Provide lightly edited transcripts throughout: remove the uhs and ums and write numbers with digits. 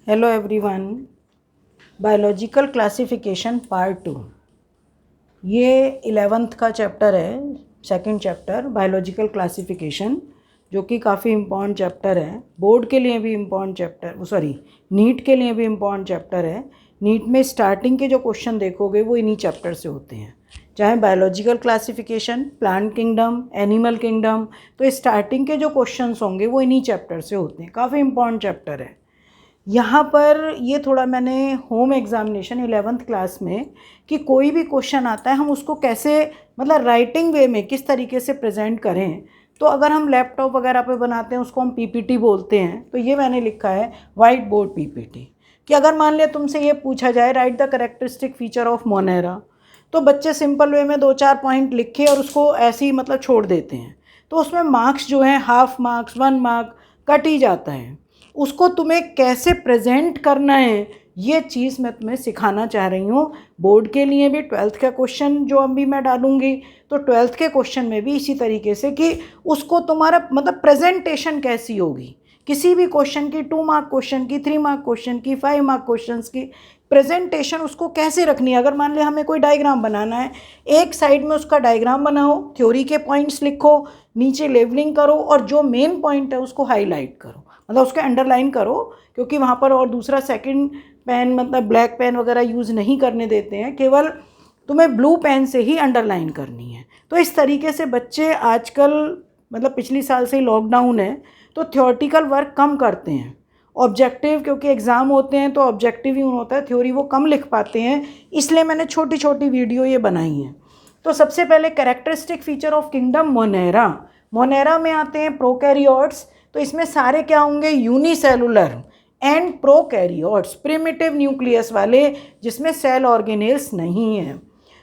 Hello everyone. Biological classification part 2, ये 11th का chapter है, सेकंड चैप्टर बायोलॉजिकल क्लासिफिकेशन, जो कि काफ़ी इम्पॉर्टेंट चैप्टर है। बोर्ड के लिए भी इम्पॉर्टेंट चैप्टर, नीट के लिए भी इम्पॉर्टेंट चैप्टर है। नीट में स्टार्टिंग के जो क्वेश्चन देखोगे वो इन्हीं चैप्टर से होते हैं, चाहे biological classification, plant kingdom, animal kingdom, तो स्टार्टिंग के जो क्वेश्चंस होंगे वो इन्हीं चैप्टर से होते हैं। काफ़ी इम्पॉर्टेंट चैप्टर है। यहाँ पर ये थोड़ा मैंने होम एग्जामिनेशन 11th क्लास में कि कोई भी क्वेश्चन आता है हम उसको कैसे, मतलब राइटिंग वे में किस तरीके से प्रेजेंट करें। तो अगर हम लैपटॉप वगैरह पे बनाते हैं उसको हम पीपीटी बोलते हैं। तो ये मैंने लिखा है वाइट बोर्ड पीपीटी, कि अगर मान लिया तुमसे ये पूछा जाए right the characteristic feature of Monera, तो बच्चे सिंपल वे में 2-4 पॉइंट लिखे और उसको ऐसे ही मतलब छोड़ देते हैं। तो उसमें मार्क्स जो हैं हाफ मार्क्स 1 मार्क कट ही जाता है। उसको तुम्हें कैसे प्रेजेंट करना है ये चीज़ मैं तुम्हें सिखाना चाह रही हूँ। बोर्ड के लिए भी 12th का क्वेश्चन जो अभी मैं डालूंगी, तो 12th के क्वेश्चन में भी इसी तरीके से कि उसको तुम्हारा मतलब प्रेजेंटेशन कैसी होगी, किसी भी क्वेश्चन की 2 मार्क क्वेश्चन की, 3 मार्क क्वेश्चन की, 5 मार्क क्वेश्चन की प्रेजेंटेशन उसको कैसे रखनी है। अगर मान लिया हमें कोई डायग्राम बनाना है, एक साइड में उसका डायग्राम बनाओ, थ्योरी के पॉइंट्स लिखो, नीचे लेवलिंग करो और जो मेन पॉइंट है उसको हाईलाइट करो, मतलब उसके अंडरलाइन करो, क्योंकि वहाँ पर और दूसरा सेकंड पेन मतलब ब्लैक पेन वगैरह यूज़ नहीं करने देते हैं, केवल तुम्हें ब्लू पेन से ही अंडरलाइन करनी है। तो इस तरीके से बच्चे आजकल, मतलब पिछली साल से ही लॉकडाउन है तो थ्योरेटिकल वर्क कम करते हैं। ऑब्जेक्टिव, क्योंकि एग्ज़ाम होते हैं तो ऑब्जेक्टिव ही होता है, थ्योरी वो कम लिख पाते हैं, इसलिए मैंने छोटी छोटी वीडियो ये बनाई हैं। तो सबसे पहले characteristic feature of kingdom Monera. Monera में आते हैं प्रोकैरियोट्स, तो इसमें सारे क्या होंगे, unicellular and prokaryotes, primitive nucleus वाले जिसमें सेल ऑर्गेनेल्स नहीं हैं।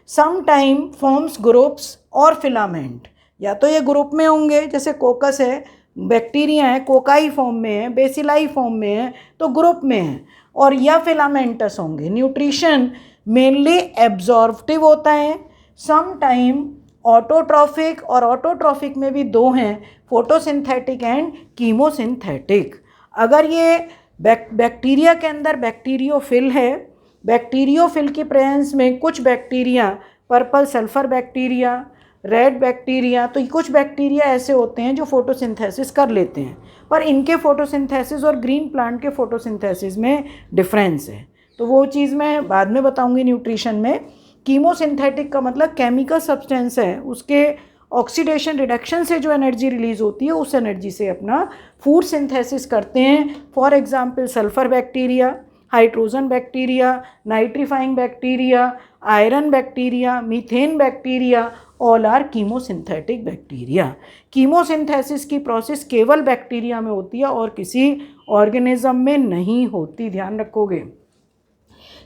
सम टाइम फॉर्म्स ग्रुप्स और फिलामेंट, या तो ये ग्रुप में होंगे, जैसे कोकस है, बैक्टीरिया है कोकाई फॉर्म में है, बेसिलाई फॉर्म में है तो ग्रुप में है, और या फिलामेंटस होंगे। न्यूट्रिशन मेनली एब्जॉर्प्टिव होता है, सम टाइम ऑटोट्रॉफिक, और ऑटोट्रॉफिक में भी 2 हैं, फोटोसिंथेटिक एंड कीमोसिंथेटिक। अगर ये बैक्टीरिया के अंदर बैक्टीरियोफिल है, बैक्टीरियोफिल की प्रेजेंस में कुछ bacteria, purple sulphur bacteria, red bacteria, तो कुछ बैक्टीरिया ऐसे होते हैं जो फोटोसिंथेसिस कर लेते हैं, पर इनके फोटोसिंथेसिस और ग्रीन प्लांट के फोटोसिंथेसिस में डिफरेंस है, तो वो चीज़ मैं बाद में बताऊंगी न्यूट्रिशन में। कीमोसिंथेटिक का मतलब केमिकल सब्सटेंस है, उसके ऑक्सीडेशन रिडक्शन से जो एनर्जी रिलीज होती है उस एनर्जी से अपना फूड सिंथेसिस करते हैं। For example sulphur bacteria, hydrogen bacteria, nitrifying bacteria, iron bacteria, methane bacteria, all are chemosynthetic bacteria. Chemosynthesis की प्रोसेस केवल बैक्टीरिया में होती है और किसी ऑर्गेनिज्म में नहीं होती, ध्यान रखोगे।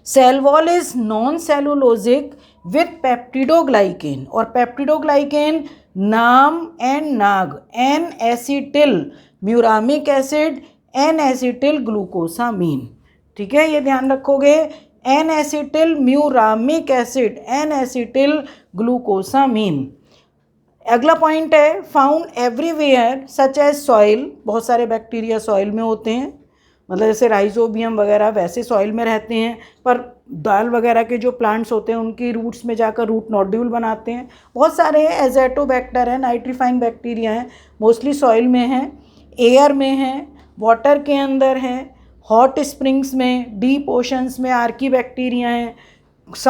Cell wall is non cellulosic with peptidoglycan, और पेप्टिडोग्लाइकेन नाम and NAG, N acetyl muramic acid, N acetyl glucosamine. ठीक है, ये ध्यान रखोगे, N acetyl muramic acid, N acetyl glucosamine. अगला पॉइंट है found everywhere such as soil, बहुत सारे बैक्टीरिया सॉइल में होते हैं, मतलब जैसे राइजोबियम वगैरह वैसे सॉइल में रहते हैं, पर दाल वगैरह के जो प्लांट्स होते हैं उनकी रूट्स में जाकर रूट नोड्यूल बनाते हैं। बहुत सारे हैं, एजेटोबैक्टर है, नाइट्रीफाइंग बैक्टीरिया हैं, मोस्टली सॉइल में हैं, एयर में हैं, वाटर के अंदर हैं, हॉट स्प्रिंग्स में, डीप ओशंस में आर्की बैक्टीरिया हैं,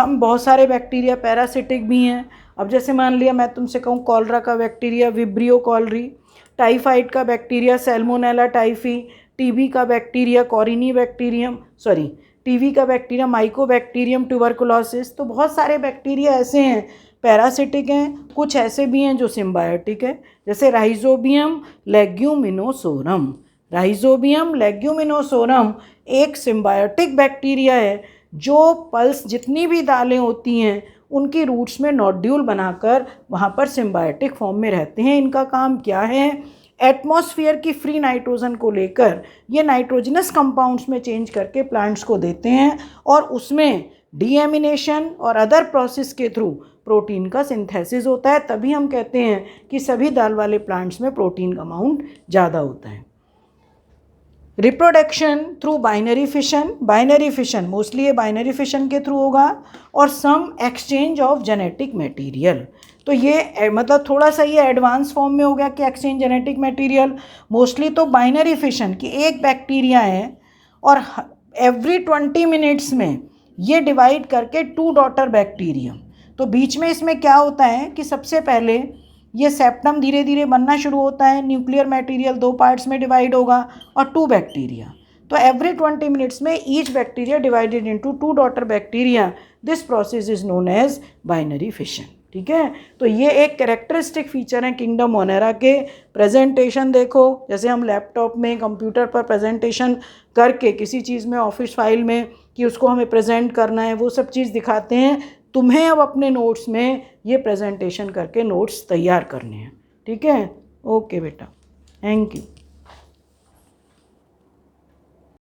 बहुत सारे बैक्टीरिया पैरासिटिक भी हैं। अब जैसे मान लिया मैं तुमसे कहूँ कॉलरा का बैक्टीरिया विब्रियो कॉलरी, टाइफाइड का बैक्टीरिया सैल्मोनेला टाइफी, टीबी का बैक्टीरिया कॉरिनी बैक्टीरियम, टीबी का बैक्टीरिया माइकोबैक्टीरियम ट्यूबरकुलोसिस। तो बहुत सारे बैक्टीरिया ऐसे हैं पैरासिटिक हैं, कुछ ऐसे भी हैं जो सिम्बायोटिक है, जैसे राइजोबियम लेग्यूमिनोसोरम। राइजोबियम लेग्यूमिनोसोरम एक सिम्बायोटिक बैक्टीरिया है जो पल्स, जितनी भी दालें होती हैं उनकी रूट्स में नोड्यूल बनाकर वहाँ पर सिम्बायोटिक फॉर्म में रहते हैं। इनका काम क्या है, एटमॉस्फेयर की फ्री नाइट्रोजन को लेकर ये नाइट्रोजनस कंपाउंड्स में चेंज करके प्लांट्स को देते हैं, और उसमें डीएमिनेशन और अदर प्रोसेस के थ्रू प्रोटीन का सिंथेसिस होता है। तभी हम कहते हैं कि सभी दाल वाले प्लांट्स में प्रोटीन का अमाउंट ज़्यादा होता है। Reproduction through binary fission mostly ये बाइनरी फिशन के थ्रू होगा, और सम एक्सचेंज ऑफ जेनेटिक मटेरियल। तो ये मतलब थोड़ा सा ये एडवांस फॉर्म में हो गया कि एक्सचेंज जेनेटिक मटेरियल। मोस्टली तो बाइनरी फिशन कि एक बैक्टीरिया है और एवरी 20 मिनट्स में ये डिवाइड करके 2 डॉटर बैक्टीरियम। तो बीच में इसमें क्या होता है कि सबसे पहले ये सेप्टम धीरे धीरे बनना शुरू होता है, न्यूक्लियर मटेरियल 2 पार्ट्स में डिवाइड होगा और 2 बैक्टीरिया। तो एवरी 20 मिनट्स में each bacteria divided into 2 daughter bacteria. This process is known as binary fission. ठीक है, तो ये एक कैरेक्टरिस्टिक फीचर है किंगडम मोनेरा के। प्रेजेंटेशन देखो, जैसे हम लैपटॉप में कंप्यूटर पर प्रेजेंटेशन करके किसी चीज़ में ऑफिस फाइल में कि उसको हमें प्रेजेंट करना है, वो सब चीज़ दिखाते हैं। तुम्हें अब अपने नोट्स में ये प्रेजेंटेशन करके नोट्स तैयार करने हैं। ठीक है, ओके बेटा, थैंक यू।